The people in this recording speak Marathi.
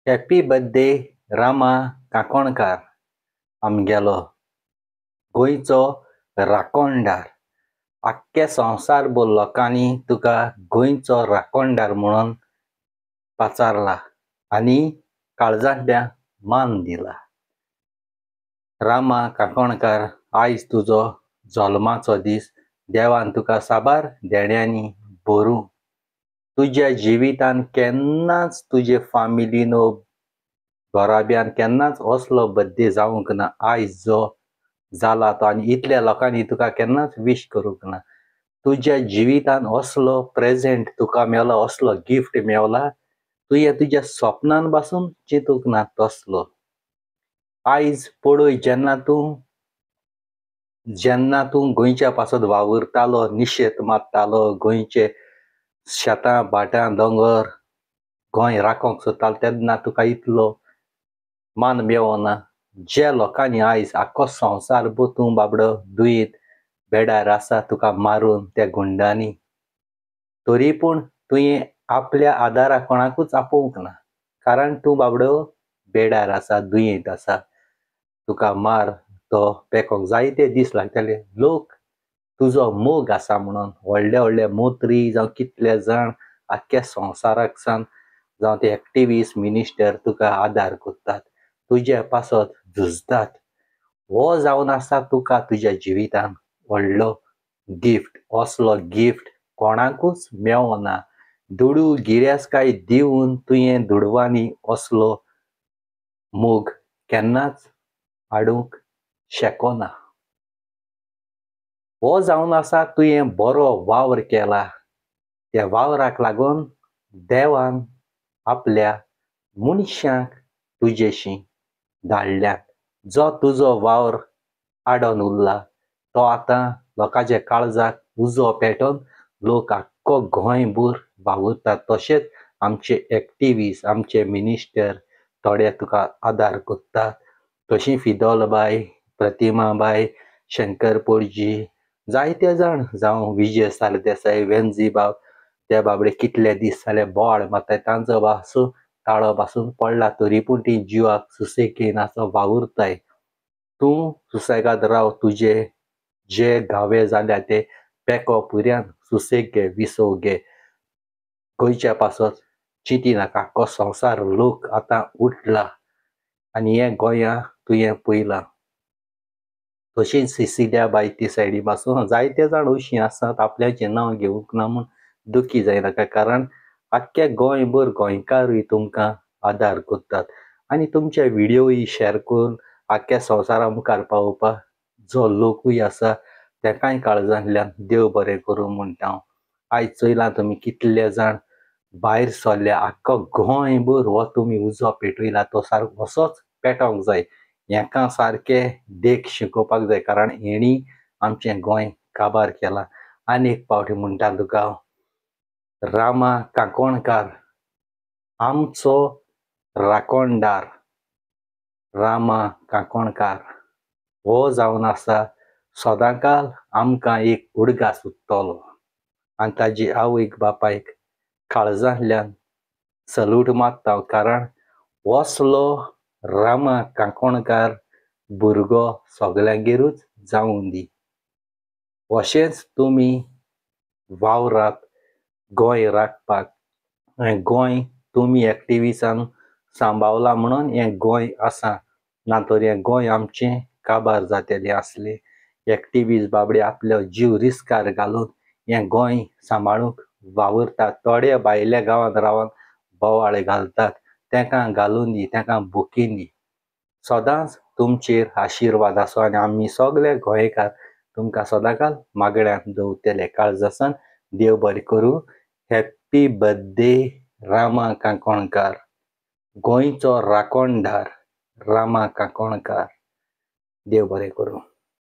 हॅपी बर्थडे रामा काकोणकार, आमगेलो गोंयचो राखणदार. आख्खे संवसारभर लोकांनी तुका गोंयचो राखणदार म्हणून पाचारला आनी काळजांतल्यान मान दिला. रामा काकोणकार, आयज तुजो जल्माचो दीस. देवान तुका साबार देण्यांनी भरूं. तुज्या जिवितान केन्नाच तुजे फामिलीन घोराब्यान केन्नाच असलो बर्थडे जावंक ना आयज जो जाला तो, आनी इतल्या लोकांनी तुका केन्नाच विश करूंक ना. तुज्या जिवितान असलो प्रेझेंट तुका मेवला, असलो गिफ्ट मेवला, तुवें तुज्या स्वप्नान पासून चिंतूंक ना तसलो. आयज पळय, जेन्ना तूं गोंयच्या पासत वावुरतालो, निशेत मारतालो, गोंयचे शेतां भाटां दोंगर गोंय राखोंक सोदतालो, तेन्ना तुका इतलो मान मेवना. जे लोकांनी आयज आख्खो संवसारभर तूं बाबडो दुयेंत बेडार आसा तुका मारून त्या गुंडांनी, तरी पूण तुवें आपल्या आदारा कोणाकूच आपोवंक ना, कारण तूं बाबडो बेडार आसा, दुयेंत आसा. तुका मार तो पेकोंक जायते दीस लागतले. लोक तुजो मोग आसा म्हणून व्हडले व्हडले मंत्री जावं कितले जाण आख्ख्या संवसाराक सावन जावं ते एक्टिविस्ट मिनिस्टर तुका आदार कोत्तात, तुजे पासत झुजतात. हो जावन आसा तुका तुज्या जिवितान व्हडलो गिफ्ट. असलो गिफ्ट कोणाकूच मेवना. दुडू गिरेस्तकाय दिवन तुवें दुडवांनी असलो मोग केन्नाच हाडूंक शेकोना. हो जावन आसा तुवें बरो वावर केला. त्या वावराक लागून देवान आपल्या मनशांक तुजेशी धाडल्यात. जो तुजो वावर आडोन उरला तो आतां लोकांच्या काळजाक उजो पेटोवन लोक आख्खो गोंयभर वावुरतात. तशेंच आमचे एक्टिविस्ट, आमचे मिनिस्टर थोडे तुका आदार कोत्तात. तशीं फिदोलबाय, प्रतिमाबाय, शंकर पोळजी, जायते जाण जावं विजय सरदेसाय, वेंजीबाब, ते बाबडे कितले दीस जाले बोवाळ मारताय, तांचो पासून ताळो पासून पडला तरी पूण तीं जिवाक सुसेगेन आसो वावुरताय. तूं सुसेगाद राव. तुजे जे घावे जाल्या ते पेको पुर्यान सुसेगे विसोगे. गोंयच्या पासत चिंती नाका. आख्खो संवसार लोक आतां उठला आनी हें गोंया तुवें पयलां. तशींच सिसिलिया बाय ती सायडी पासून जायते जाण अशीं आसात आपल्याचें नांव घेवंक ना म्हूण दुखी जायनाका, कारण आख्खे गोंयभर गोंयकारूय तुमकां आदार कोत्तात आनी तुमचे व्हिडियोय शेअर करून आख्ख्या संवसारा मुखार पावोवपाक जो लोकूय आसा तेकाय काळजांतल्यान देव बरें करूं म्हणटा हांव. आयज चयलां तुमी कितले जाण भायर सरल्या. आख्खो गोंयभर हो तुमी उजो पेटयला तो सारको असोच पेटोंक जाय. हेका सारकें देख शिकोवपाक जाय, कारण हेणी आमचें गोंय काबार केलां. आनी एक फावटी म्हणटा तुका हांव, रामा काकोणकार, आमचो राखणदार रामा काकोणकार हो जावन आसा सदांकाल आमकां एक उडगास उत्तलो. आनी ताजी आवयक बापायक काळजांतल्यान सल्यूट मारता, कारण असलो रामा काकोणकार भुरगो सगल्यांगेरूच जावूं दी. अशेंच तुमी वावरात गोंय राखपाक. गोंय तुमी एक्टिविस्टान सांबाळलां म्हणून हें गोंय आसा, ना तर हें गोंय आमचें काबार जातलें आसलें. एक्टिविस्ट बाबडे आपलो जीव रिस्कार घालून हें गोंय सांबाळूंक वावुरतात. थोडे भायल्या गांवांत रावन बोवाळ घालतात, तेंकां घालून दी, तेंकां बुकीन दी. सदांच तुमचेर आशिर्वाद आसूं आनी आमी सगळे गोंयकार तुमकां सदांकाल मागण्यांत दवरतले. काळजासान देव बरें करूं. हॅपी बर्थडे रामा काकोणकार, गोंयचो राखणदार रामा काकोणकार. देव बरें करूं.